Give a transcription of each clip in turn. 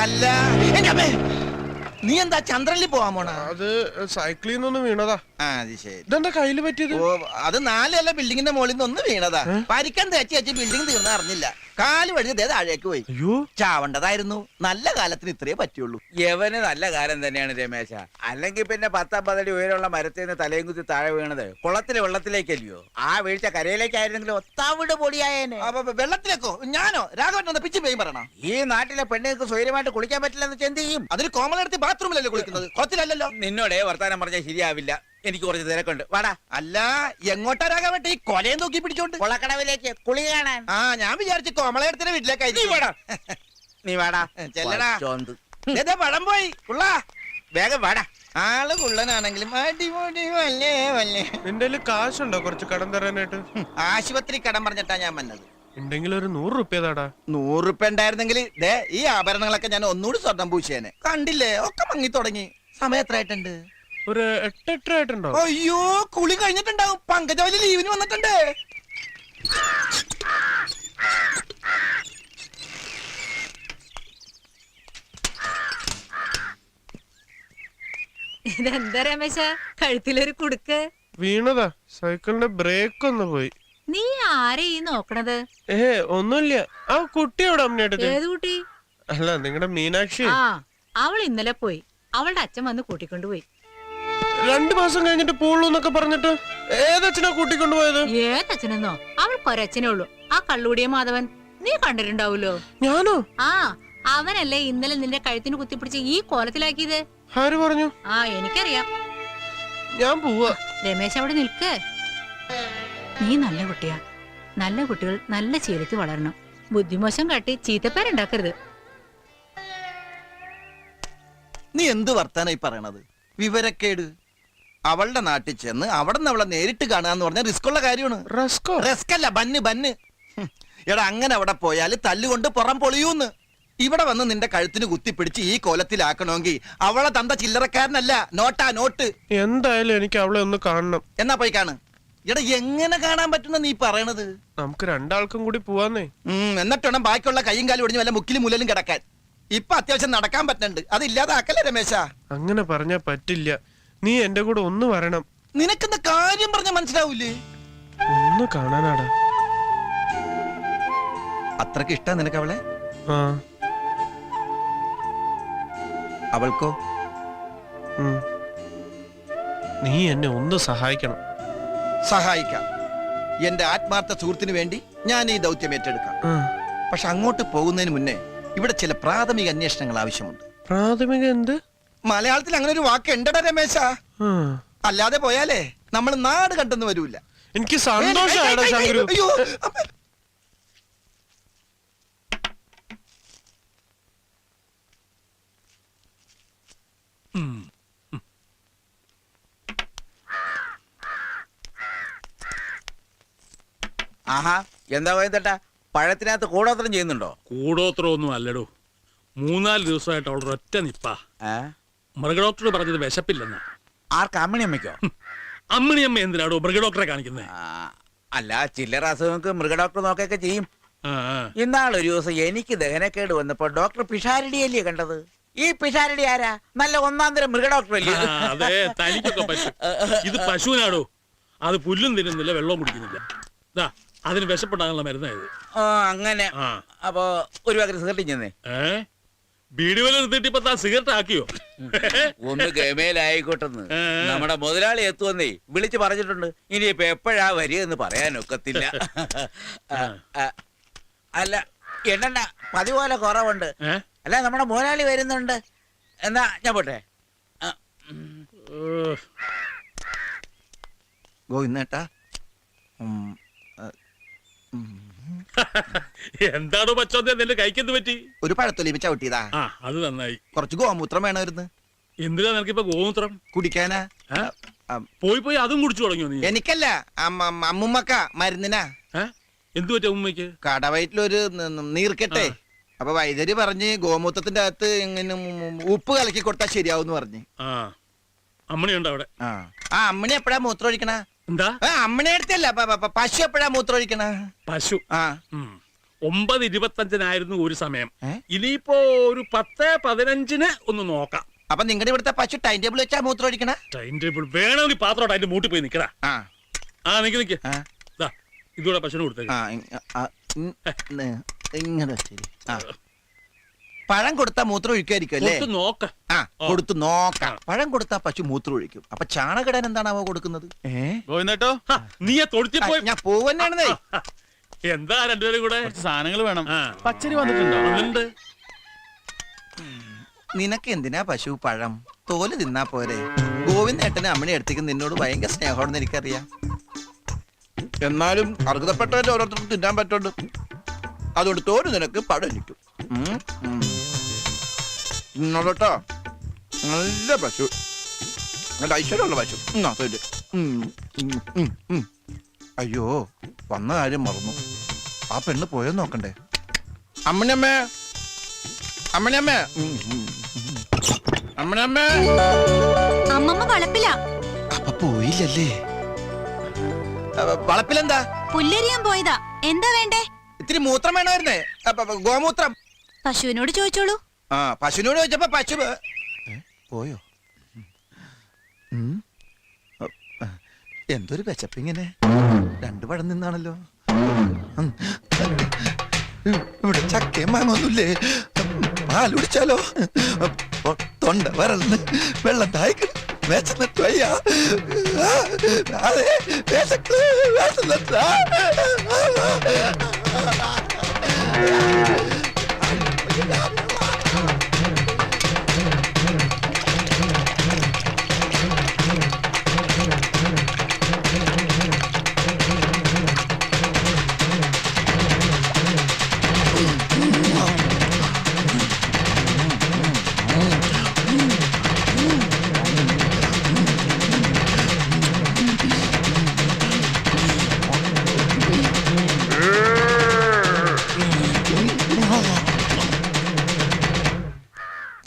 അല്ല നീ എന്താ ചന്ദ്രനിൽ പോവാൻ പോണ? അത് സൈക്കിളിൽ നിന്നൊന്ന് വീണതാ. അത് ശരി. ഇതെന്താ കയ്യില് പറ്റിയത്? അത് 4 ബിൽഡിങ്ങിന്റെ മുകളിൽ നിന്ന് ഒന്ന് വീണതാ. പരിക്കാൻ തേച്ച് ബിൽഡിംഗ് തീർന്ന അറിഞ്ഞില്ല. കാല് വഴുതി താഴേക്ക് പോയി. അയ്യോ, ചാവണ്ടതായിരുന്നു. നല്ല കാലത്തിന് ഇത്രേ പറ്റുള്ളൂ. യവന് നല്ല കാലം തന്നെയാണ് രമേശ. അല്ലെങ്കിൽ പിന്നെ 10-50 അടി ഉയരമുള്ള മരത്തിൽ നിന്ന് തലയും കുത്തി താഴെ വീണത് കുളത്തിലെ വെള്ളത്തിലേക്കല്ലയോ? ആ വീഴ്ച കരയിലേക്കായിരുന്നെങ്കിലും ഒത്താവിട് പൊടിയായേനെ. വെള്ളത്തിലേക്കോ? ഞാനോ? രാഘവൻ പിച്ചു പേയും പറയണ. ഈ നാട്ടിലെ പെണ്ണുങ്ങൾക്ക് സ്വൈര്യമായിട്ട് കുളിക്കാൻ പറ്റില്ലെന്ന് എന്ത് ചെയ്യും? അതിന് കോമളെടുത്ത് ബാത്റൂമിലല്ലേ കുളിക്കുന്നത്, കുളത്തിലല്ലോ. നിന്നോടെ വർത്താനം പറഞ്ഞാൽ ശരിയാവില്ല. എനിക്ക് കുറച്ച് തിരക്കുണ്ട്. വാടാ. അല്ല, എങ്ങോട്ടാ രാഘവൻ ഈ കൊലയും തൂക്കി പിടിച്ചോണ്ട്? കുളക്കടവിലേക്ക് കുളി കാണാൻ. ഞാൻ വിചാരിച്ചു കോമളയെടുത്തിന്റെ വീട്ടിലേക്കായി. നീ വാടാ. ചെല്ലടാ. പഴം പോയി. വേഗം വാടാ. ആള് കുള്ളനാണെങ്കിലും അടിപൊളി. നിന്റെ കാശുണ്ടോ കുറച്ച് കടം തരാനായിട്ട്? ആശുപത്രി കടം പറഞ്ഞിട്ടാ ഞാൻ വന്നത്. ഉണ്ടെങ്കിൽ ഒരു 100 റുപ്യ താടാ. 100 റുപ്യ ഉണ്ടായിരുന്നെങ്കിൽ ഈ ആഭരണങ്ങളൊക്കെ ഞാൻ ഒന്നുകൂടി സ്വർണം പൂശേനെ. കണ്ടില്ലേ, ഒക്കെ മങ്ങി തുടങ്ങി. സമയം എത്ര ആയിട്ടുണ്ട്? ഒരു 8 ആയിട്ടുണ്ടോ? അയ്യോ, കുളി കഴിഞ്ഞിട്ടുണ്ടാവും. പങ്കജവലി ലീവിന് വന്നിട്ടുണ്ട്. ഇതെന്താ രമേശ, കഴുത്തിലൊരു കുടുക്ക്? വീണതാ. സൈക്കിളിന്റെ ബ്രേക്ക് ഒന്ന് പോയി. നീ ആരെ ഈ നോക്കണത്? ഒന്നുമില്ല. ആ കുട്ടിയോട് അമ്മയുടെ. ഏത് കുട്ടി? അല്ല, നിങ്ങളുടെ മീനാക്ഷി. അവൾ ഇന്നലെ പോയി. അവളുടെ അച്ഛൻ വന്ന് കൂട്ടിക്കൊണ്ടുപോയി. 2 മാസം കഴിഞ്ഞിട്ട് പോളൂന്നൊക്കെ പറഞ്ഞിട്ട് ഏതച്ഛനാ കൂട്ടിക്കൊണ്ടുപോയത്? ഏതച്ഛനെന്നോ? അവൾക്കൊരച്ഛനേ ഉള്ളൂ, ആ കള്ളുടിയ മാധവൻ. നീ കണ്ടിട്ടുണ്ടാവൂലോ. ഞാനോ? അവനല്ലേ ഇന്നലെ നിന്റെ കഴുത്തിന് കുത്തിപ്പിടിച്ച് ഈ കോലത്തിലാക്കിയത്? ആര് പറഞ്ഞു? എനിക്കറിയാം. ഞാൻ പോവാ. രമേശ് അവിടെ നിൽക്ക്. നീ നല്ല കുട്ടിയാ. നല്ല കുട്ടികൾ നല്ല ശീലത്തിൽ വളരണം. ബുദ്ധിമോശം കാട്ടി ചീത്തപ്പേരുണ്ടാക്കരുത്. നീ എന്ത് വർത്താനായി പറയണത്? വിവരക്കേട്. അവളുടെ നാട്ടിൽ ചെന്ന് അവിടെ നിന്ന് അവളെ നേരിട്ട് കാണാന്ന് പറഞ്ഞാൽ റിസ്ക് ഉള്ള കാര്യമാണ്. റിസ്ക് അല്ല, ബന്ന്. എടാ, അങ്ങനെ അവിടെ പോയാല് തല്ലുകൊണ്ട് പുറം പൊളിയൂന്ന്. ഇവിടെ വന്ന് നിന്റെ കഴുത്തിന് കുത്തിപ്പിടിച്ച് ഈ കോലത്തിലാക്കണമെങ്കിൽ അവളെ തന്ത ചില്ലറക്കാരനല്ല, നോട്ട്. എന്തായാലും എനിക്ക് അവളെ ഒന്ന് കാണണം. എന്നാ പോയി കാണ്. എടാ, എങ്ങനെ കാണാൻ പറ്റുന്ന നീ പറയണത്? നമുക്ക് 2 ആൾക്കും കൂടി പോവാന്നേ. എന്നിട്ട് വേണം ബാക്കിയുള്ള കൈയും കാലും ഒടിഞ്ഞ് വല്ല മുക്കിലും മുലലും കിടക്കാൻ. ഇപ്പൊ അത്യാവശ്യം നടക്കാൻ പറ്റുന്നുണ്ട്. അതില്ലാതാക്കല്ലേ രമേശ? അങ്ങനെ പറഞ്ഞാ പറ്റില്ല. നീ എന്റെ കൂടെ ഒന്ന് വരണം. നിനക്കെന്താ കാര്യം പറഞ്ഞ മനസ്സിലാവൂലേ? ഒന്ന് കാണാനാടാ. അത്രക്ക് ഇഷ്ടാ നിനക്ക് അവളെ? അവൾക്കോ? നീ എന്നെ ഒന്ന് സഹായിക്കണം. സഹായിക്കാം. എന്റെ ആത്മാർത്ഥ സുഹൃത്തിന് വേണ്ടി ഞാൻ ഈ ദൗത്യം ഏറ്റെടുക്കാം. പക്ഷെ അങ്ങോട്ട് പോകുന്നതിന് മുന്നേ ഇവിടെ ചില പ്രാഥമിക അന്വേഷണങ്ങൾ ആവശ്യമുണ്ട്. പ്രാഥമിക എന്ത്? മലയാളത്തിൽ അങ്ങനെ ഒരു വാക്ക് ഉണ്ടടാ രമേശ. അല്ലാതെ പോയാലേ നമ്മൾ നാട് കണ്ടെന്ന് വരൂല. എനിക്ക് സന്തോഷാടാ ശങ്കരു. അയ്യോ, ആഹാ, എന്താ പോയതട്ടാ? പഴത്തിനകത്ത് കൂടോത്രം ചെയ്യുന്നുണ്ടോ? കൂടോത്രം ഒന്നും അല്ലടോ. 3-4 ദിവസമായിട്ട് അവളുടെ ഒറ്റ നിപ്പാ. മൃഗഡോക്ടർ പറഞ്ഞത് വിശപ്പില്ലെന്ന്. ആർക്ക്? അമ്മിണിയമ്മയ്ക്കോ? അമ്മിണിയമ്മ എന്തിനാടോ മൃഗഡോക്ടറെ കാണിക്കുന്നത്? അല്ല, ചില്ലറ അസുഖങ്ങൾക്ക് മൃഗഡോക്ടർ നോക്കൊക്കെ ചെയ്യും. ഇന്നാളൊരു ദിവസം എനിക്ക് ദഹനക്കേട് വന്നപ്പോ ഡോക്ടർ പിഷാരടിയല്ലേ കണ്ടത്. ഈ പിഷാരടി ആരാ? നല്ല 1-ാം തരം മൃഗഡോക്ടർ അല്ലേ? അതെ, തനിക്കൊക്കെ പശു. ഇത് പശുവിനാടോ. അത് പുല്ലും തിന്നുന്നില്ല, വെള്ളവും കുടിക്കുന്നില്ല. അതിന് വിശപ്പുണ്ടാകാനുള്ള മരുന്നായത്. അങ്ങനെ. അപ്പൊ ഒരു പകരം സിഗരറ്റ് ചെന്നേ. ബീഡി വല്ല നിർത്തിയിട്ട് ഇപ്പൊ സിഗരറ്റ് ആക്കിയോ? ഒന്ന് ഗമേലായിക്കോട്ടെന്ന് നമ്മുടെ മുതലാളി എത്തുവന്നേ വിളിച്ചു പറഞ്ഞിട്ടുണ്ട്. ഇനിയിപ്പൊ എപ്പോഴാ വരിക എന്ന് പറയാനൊക്കത്തില്ല. അല്ല, എണ്ണ പതിപോലെ കുറവുണ്ട്. അല്ല, നമ്മുടെ മുതലാളി വരുന്നുണ്ട്. എന്നാ ഞാൻ പോട്ടെ. ഗോവിന്ദേട്ടാ, എന്താണോ പച്ചോന്ത നിന്റെ കൈക്കെന്ത് പറ്റി? ഒരു പഴത്തൊലിമ ചവിട്ടിയതാ. അത് നന്നായി. കുറച്ച് ഗോമൂത്രം വേണമായിരുന്നു. എന്തിനാ നിനക്കിപ്പോ ഗോമൂത്രം? കുടിക്കാനാ. പോയി അതും കുടിച്ചു തുടങ്ങിയോ നീ? എനിക്കല്ല, അമ്മുമ്മക്ക മരുന്നിനാ. എന്തു പറ്റി അമ്മൂമ്മക്ക്? കടവയറ്റിലൊരു നീർക്കെട്ടെ. അപ്പൊ വൈദ്യര് പറഞ്ഞ് ഗോമൂത്രത്തിന്റെ അകത്ത് ഇങ്ങനെ ഉപ്പ് കലക്കി കൊടുത്താൽ ശരിയാവും പറഞ്ഞു. അമ്മണിയുണ്ടോ അവിടെ? അമ്മണി എപ്പോഴാ മൂത്രം ഒഴിക്കണ? എന്താ? അമ്മണി അടുത്തല്ല, പശു എപ്പോഴാ മൂത്രം ഒഴിക്കണ? പശു 9:25 ഒരു സമയം. ഏ? ഇനിയിപ്പോ ഒരു 10:15 ഒന്ന് നോക്കാം. അപ്പൊ നിങ്ങളുടെ ഇവിടുത്തെ പശു ടൈം ടേബിൾ വെച്ചാ മൂത്രം ഒഴിക്കണ? ടൈം ടേബിൾ വേണമെങ്കിൽ പാത്രോട്ട് അതിന്റെ മൂട്ടിൽ പോയി നിക്കടാ. ആ നിക്ക് ആ. ദാ ഇതൂടെ പശുവിന് കൊടുത്തേക്ക്. ആ, ഇങ്ങനെ ശരി. ആ പഴം കൊടുത്താ മൂത്രം ഒഴിക്കായിരിക്കും അല്ലേ? കൊടുത്ത് നോക്ക. ആ കൊടുത്തു നോക്കാം. പഴം കൊടുത്താ പശു മൂത്രം ഒഴിക്കും. അപ്പൊ ചാണകിടാൻ എന്താണാവോ കൊടുക്കുന്നത്? ഗോവിന്ദേട്ടോ നീയെ തൊഴുത്തി പോയി. ഞാൻ പോവന്നാണെന്നേ. എന്താ രണ്ടുപേരും കൂടെ? സാധനങ്ങൾ വേണം. ആ. പച്ചരി വന്നിട്ടുണ്ടോ? ഉണ്ട്. നിനക്ക് എന്തിനാ പശു പഴം? തോല് തിന്നാ പോരെ. ഗോവിന്ദേട്ടന് അമ്മനെ അടുത്തേക്ക് നിന്നോട് ഭയങ്കര സ്നേഹമാണെന്ന് എനിക്കറിയാം. എന്നാലും അർഹതപ്പെട്ടവരെ ഓരോരുത്തർക്കും തിന്നാൻ പറ്റുള്ളൂ. അതുകൊണ്ട് തോല് നിനക്ക് പഴം നിൽക്കും. ഇന്നോട്ടോ നല്ല പശു, നല്ല ഐശ്വര്യമുള്ള പശു. തോല്. അയ്യോ വന്ന കാര്യം മറന്നു. ആ പെണ്ണ് പോയെന്ന് നോക്കണ്ടേ? അമ്മനമ്മേ, അമ്മനമ്മേ, അമ്മനമ്മേ. അമ്മമ്മ വളപ്പില. അപ്പൊ പോയില്ലല്ലേ? വളപ്പിലെന്താ? പുല്ലരിയാൻ പോയതാ. എന്താ വേണ്ടേ? ഇത്തിരി മൂത്രം വേണമായിരുന്നേ. ഗോമൂത്രം. പശുവിനോട് ചോദിച്ചോളൂ. ആ പശുവിനോട് ചോദിച്ചപ്പോ പശു പോയോ? എന്തൊരു വിശപ്പിങ്ങനെ. രണ്ടു പഴം നിന്നാണല്ലോ. ഇവിടെ ചക്കയും മാങ്ങൊന്നുമില്ലേ? പാൽ കുടിച്ചാലോ? തൊണ്ട വരൾന്ന് വെള്ളം തായ്ക്ക് വിശന്നിട്ട് വയ്യ. അതെ വിശന്നിട്ട്.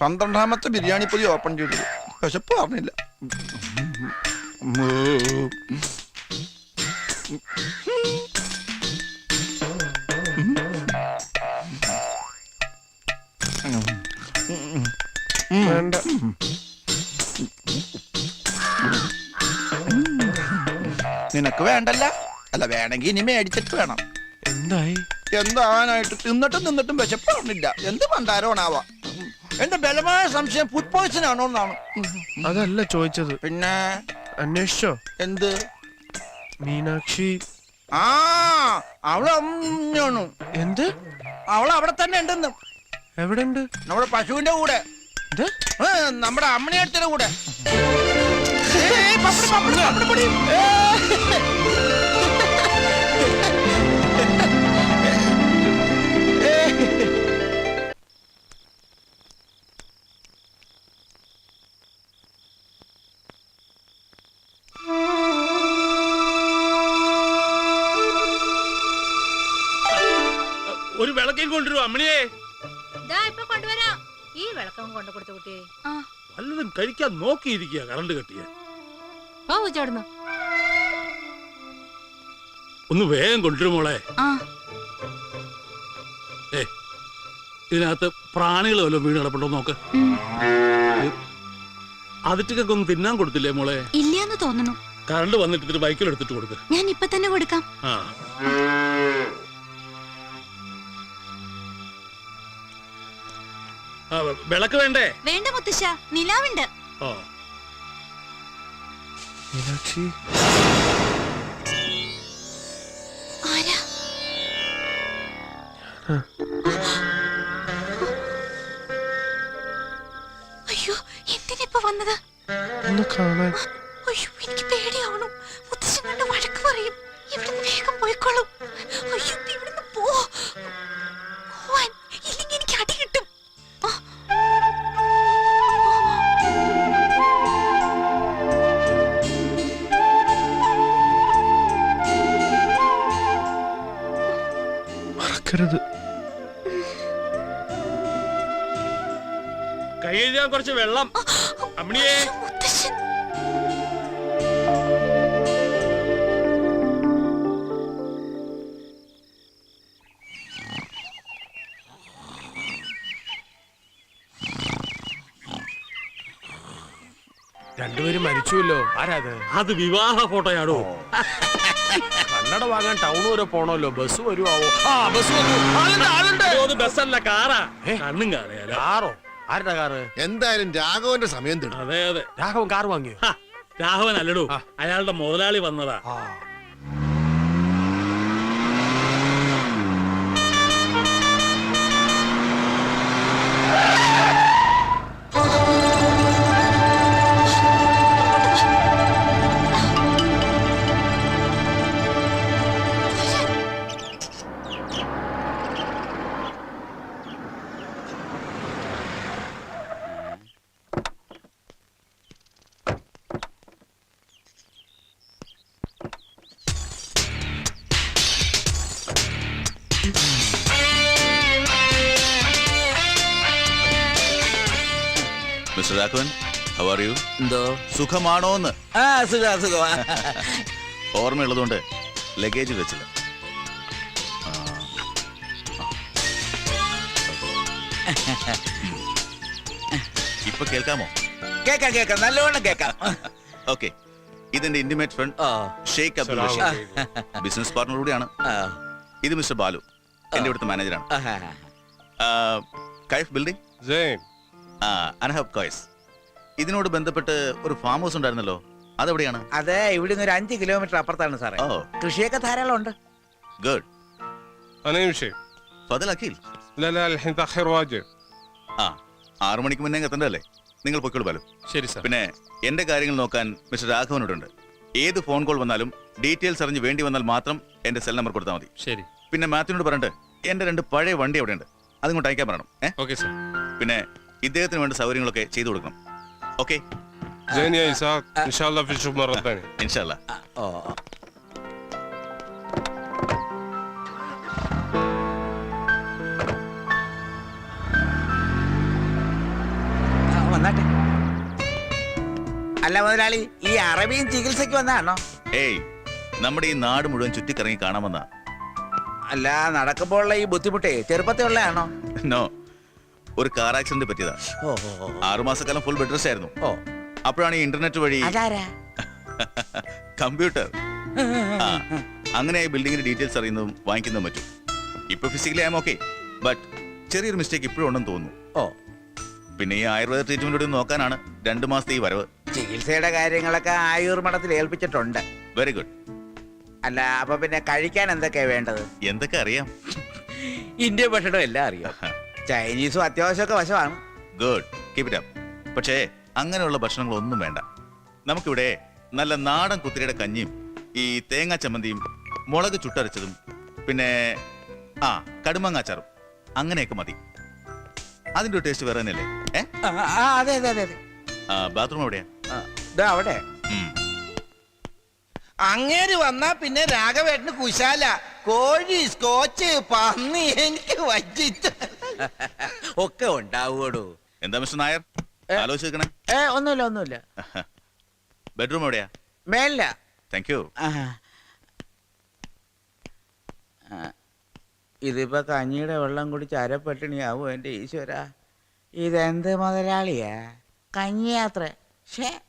പന്ത്രണ്ടാമത്തെ ബിരിയാണി പൊതി ഓപ്പൺ ചെയ്തു. വിശപ്പ് പറഞ്ഞില്ല. വേണ്ട. നിനക്ക് വേണ്ടല്ല? അല്ല വേണമെങ്കിൽ ഇനി മേടിച്ചിട്ട് വേണം. എന്തായി? എന്താവാനായിട്ട്? തിന്നിട്ടും വിശപ്പ് പറഞ്ഞില്ല. എന്ത് പണ്ടാരോണാവാ. എന്റെ ബലമായ സംശയം ഫുഡ് പോയിസൺ ആണോ എന്നാണ്. അതല്ല ചോദിച്ചത്. പിന്നെ അന്വേഷിച്ചോ? എന്ത്? മീനാക്ഷി. ആ അവള് അമ്മയാണ്. എന്ത്? അവള് അവിടെ തന്നെ ഉണ്ടെന്ന്. എവിടെ ഉണ്ട്? നമ്മുടെ പശുവിന്റെ കൂടെ. ഇത്? നമ്മുടെ അമ്മണിയടുത്തിന്റെ കൂടെ. പപ്പടി, പപ്പടി, പപ്പടി, പപ്പടി. ഒരു വിളക്കേം കൊണ്ടുവരും അമ്മണിയെ. ഇപ്പൊ കൊണ്ടുവരാം. ഈ വിളക്കം കൊണ്ടു കൊടുത്ത കുട്ടിയെ വല്ലതും കഴിക്കാൻ നോക്കിയിരിക്കുക കറണ്ട് കെട്ടിയ. ചവിടുന്നു. ഒന്ന് വേഗം കൊണ്ടുവരും മോളെ. ഇതിനകത്ത് പ്രാണികൾ വല്ലതും വീണ് കിടപ്പുണ്ടോ നോക്ക്. അതിട്ടൊക്കെ ഒന്നും തിന്നാൻ കൊടുത്തില്ലേ മോളെ? ഇല്ലാന്ന് തോന്നുന്നു. കറണ്ട് വന്നിട്ട് ബൈക്കിൽ എടുത്തിട്ട് കൊടുക്ക. ഞാൻ ഇപ്പൊ തന്നെ കൊടുക്കാം. ആ വിളക്ക് വേണ്ടേ? വേണ്ട മുത്തശ്ശ, നിലാവുണ്ട്. ഓ മീനാക്ഷി. ആരാ? അയ്യോ എന്തിനിപ്പോ വന്നത്? ഒന്ന് കാണാൻ. അയ്യോ എനിക്ക് പേടിയാവണു. മുത്തശ്ശൻ കണ്ട് വഴക്ക് പറയും. ഇവിടുന്ന് വേഗം പോയിക്കോളൂ. അയ്യോ ഇവിടുന്ന് പോ. പോവാൻ. ഇല്ലെങ്കിൽ എനിക്ക് അടി കിട്ടും. മറക്കരുത്. കൈ കഴുകാൻ കുറച്ച് വെള്ളം അമ്മണിയെ. മുത്തശ്ശൻ. രണ്ടുപേരും മരിച്ചുവല്ലോ. ആരാത്? അത് വിവാഹ ഫോട്ടോയാടോ. കണ്ണട വാങ്ങാൻ ടൗൺ വരെ പോണല്ലോ. ബസ് വരുവാവോ? ആ ബസ് വന്നു. ആളുണ്ട്. അത് ബസ്സല്ല, കാറാ. കണ്ണും കാണുകയല്ല. കാറോ? ആരുടെ കാറ്? എന്തായാലും രാഘവന്റെ സമയം തീർന്നു. അതെ അതെ. രാഘവൻ കാർ വാങ്ങിയോ? രാഘവൻ അല്ലടോ, അയാളുടെ മുതലാളി വന്നതാ. ആ mister Raghavan, how are you? എന്തോ സുഖമാണോന്ന്? ആ സുഖമാ. ഓർമ്മയുള്ളതുകൊണ്ട് ലഗേജ് വെച്ചില്ല. ഇപ്പൊ കേൾക്കാമോ? കേക്കാം നല്ലവണ്ണം കേക്കാം. ഓക്കെ, ഇതെന്റെ ഇന്റിമേറ്റ് ഫ്രണ്ട് ഓ ഷെയ്ഖ് അബ്ദുൾ ബഷീർ, ബിസിനസ് പാർട്ണർ കൂടിയാണ്. ആ, ഇത് മിസ്റ്റർ ബാലു, എന്റെ ഇവിടുത്തെ മാനേജറാണ്. ആഹാ. കൈഫ് ബിൽഡിംഗ്, ജെയിൻ. അനഹബ് കോയ്സ്. ഇതിനോട് ബന്ധപ്പെട്ട് ഒരു ഫാം ഹൗസ് ഉണ്ടായിരുന്നല്ലോ, അതെവിടെയാണ്? അതെ, ഇവിടുന്ന് ഒരു 5 കിലോമീറ്റർ അപ്പുറത്താണ് സാറേ. ഓ കൃഷിയൊക്കെ ധാരാളം ഉണ്ട്. ഗുഡ്. أنا يمشي. ഫദൽ അഖിൽ. لا لا الحين تأخير واجب. 6 മണിക്ക് മുന്നേ എത്തണ്ടല്ലേ? നിങ്ങൾ പൊയ്ക്കോളൂ ബാലു. ശരി സാർ. പിന്നെ എന്റെ കാര്യങ്ങൾ നോക്കാൻ മിസ്റ്റർ രാഘവനോടുണ്ട്. ഏത് ഫോൺ കോൾ വന്നാലും ഡീറ്റെയിൽസ് അറിഞ്ഞ് വേണ്ടി വന്നാൽ മാത്രം എന്റെ സെൽ നമ്പർ കൊടുത്താൽ മതി. ശരി. പിന്നെ മാത്യുവിനോട് പറഞ്ഞിട്ട് എന്റെ 2 പഴയ വണ്ടി അവിടെ ഉണ്ട്, അതിങ്ങോട്ട് അയക്കാൻ പറയണം. Okay sir. പിന്നെ ഇദ്ദേഹത്തിന് വേണ്ട സൗകര്യങ്ങളൊക്കെ ചെയ്തു കൊടുക്കണം. ഓക്കെ, زين يا إسحاق إن شاء الله في نشوف مرة ثانية. ഇൻഷാല്ലാ. ആ, ഓ വന്നാട്ടെ. അല്ല മുതലാളി, ഈ അറബിയും ചികിത്സയ്ക്ക് വന്നാണോ? ഏയ്, നമ്മുടെ ഈ നാട് മുഴുവൻ ചുറ്റിക്കറങ്ങി കാണാമെന്നാ. അല്ല, നടക്കുമ്പോഴുള്ള ഈ ബുദ്ധിമുട്ടേ ചെറുപ്പത്തിൽ ഉള്ളതാണോ? നോ, ഒരു കാർ ആക്സിഡന്റ് പറ്റിയതാ. ഓ ഓ ഓ, 6 മാസക്കാലം ഫുൾ ബെഡ് റെസ്റ്റ് ആയിരുന്നു. ഓ അപ്പോഴാണ് ഈ ഇന്റർനെറ്റ് വഴി അതാരാ? കമ്പ്യൂട്ടർ അങ്ങനെ ഈ ബിൽഡിങ്ങിന്റെ ഡീറ്റെയിൽസ് അറിയുന്നതും വാങ്ങിക്കുന്നതും പറ്റും. ഇപ്പൊ ഫിസിക്കലി ആം ഓക്കെ, ബട്ട് ചെറിയൊരു മിസ്റ്റേക്ക് ഇപ്പോഴും ഉണ്ടെന്ന് തോന്നുന്നു. ഓ, പിന്നെ ഈ ആയുർവേദ ട്രീറ്റ്മെന്റ് നോക്കാനാണ് 2 മാസത്തെ ഈ വരവ്. ചികിത്സയുടെ കാര്യങ്ങളൊക്കെ ആയുർ മഠത്തിൽ ഏൽപ്പിച്ചിട്ടുണ്ട്. Very good. അല്ല, അപ്പൊ പിന്നെ കഴിക്കാൻ എന്തൊക്കെയാ വേണ്ടത്? എന്തൊക്കെ അറിയാം? ഇന്ത്യൻ ഭക്ഷണം എല്ലാം അറിയാം. ചൈനീസും അത്യാവശ്യമൊക്കെ വശമാണ്. Good, keep it up. പക്ഷേ അങ്ങനെയുള്ള ഭക്ഷണങ്ങളൊന്നും വേണ്ട. നമുക്കിവിടെ നല്ല നാടൻ കുത്തിരിയുടെ കഞ്ഞിയും ഈ തേങ്ങാ ചമ്മന്തിയും മുളക് ചുട്ടരച്ചതും പിന്നെ കടുമാങ്ങാച്ചാറും അങ്ങനെയൊക്കെ മതി. അതിന്റെ ഒരു ടേസ്റ്റ് വേറെ തന്നെയല്ലേ? അതെ അതെ അതെ അതെ. ബാത്റൂം എവിടെയാ? ദാ അവിടെ. അങ്ങേര് വന്നാ പിന്നെ രാഘവേട്ടന് കുശാല. കോഴി, സ്കോച്ച്, പന്നി എനിക്ക് വച്ചിട്ട് ഒക്കെ ഉണ്ടാവൂടോ. എന്താ മിസ്റ്റർ നായർ ആലോചിക്കണേ? ഒന്നുമില്ല. ബെഡ്റൂം എവിടെയാ? മേലില്ല. Thank you. ഇതിപ്പോ കഞ്ഞിയുടെ വെള്ളം കുടിച്ച് അരപ്പട്ടിണിയാവോ എന്റെ ഈശ്വര. ഇതെന്ത് മുതലാളിയാ? കഞ്ഞിയാത്ര.